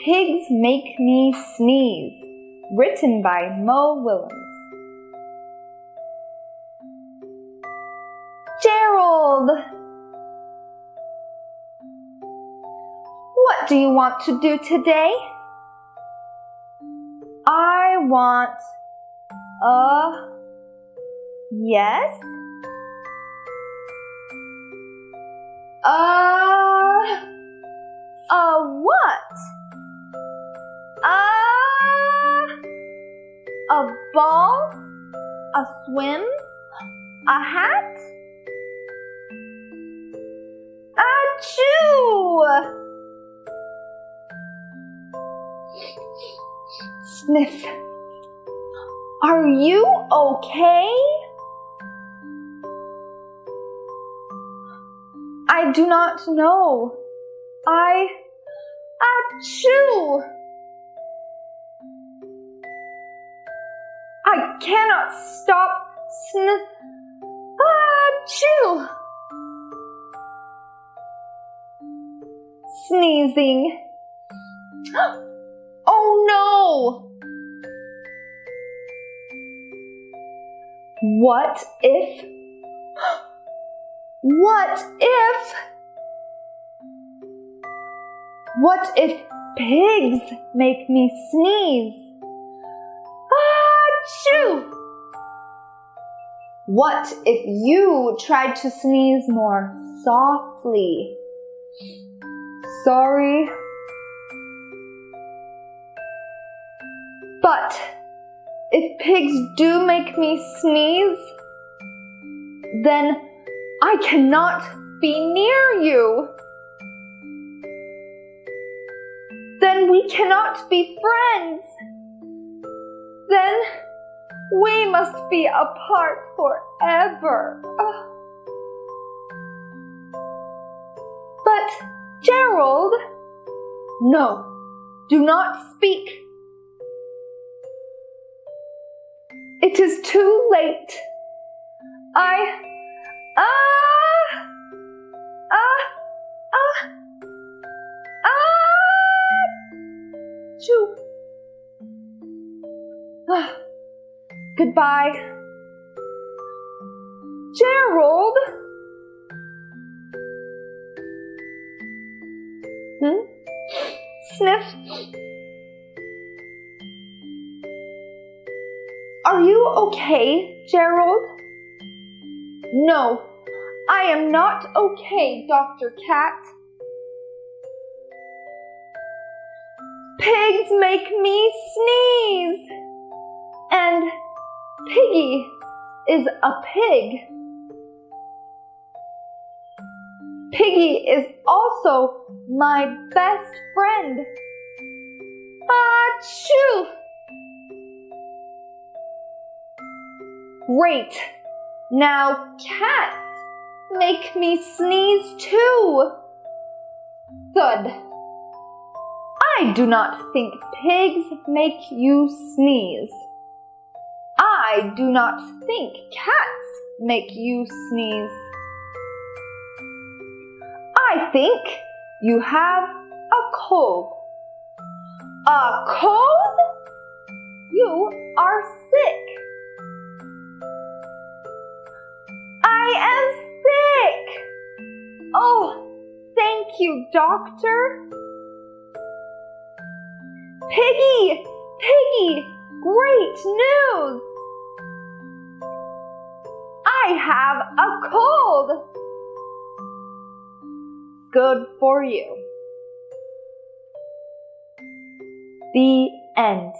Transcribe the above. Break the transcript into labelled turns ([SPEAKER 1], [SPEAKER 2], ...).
[SPEAKER 1] Pigs Make Me Sneeze, written by Mo Willems. Gerald! What do you want to do today? I want yes? What? A ball? A swim? A hat? Achoo! Sniff. Are you okay? I do not know. Achoo! I cannot stop achoo! Sneezing. Oh no! What if pigs make me sneeze? Achoo! What if you tried to sneeze more softly? Sorry. But if pigs do make me sneeze, then I cannot be near you. Then we cannot be friends. Then we must be apart forever. But Gerald, no, do not speak. It is too late. Achoo. Goodbye. Gerald? Sniff. Are you okay, Gerald? No, I am not okay, Dr. Cat. Pigs make me sneeze. And Peggy is a pig. Peggy is also my best friend. Achoo! Great! Now cats make me sneeze too. Good. I do not think pigs make you sneeze. I do not think cats make you sneeze. I think you have a cold. A cold? You are sick. I am sick. Oh, thank you, doctor. Peggy! Peggy! Great news! I have a cold. Good for you. The end.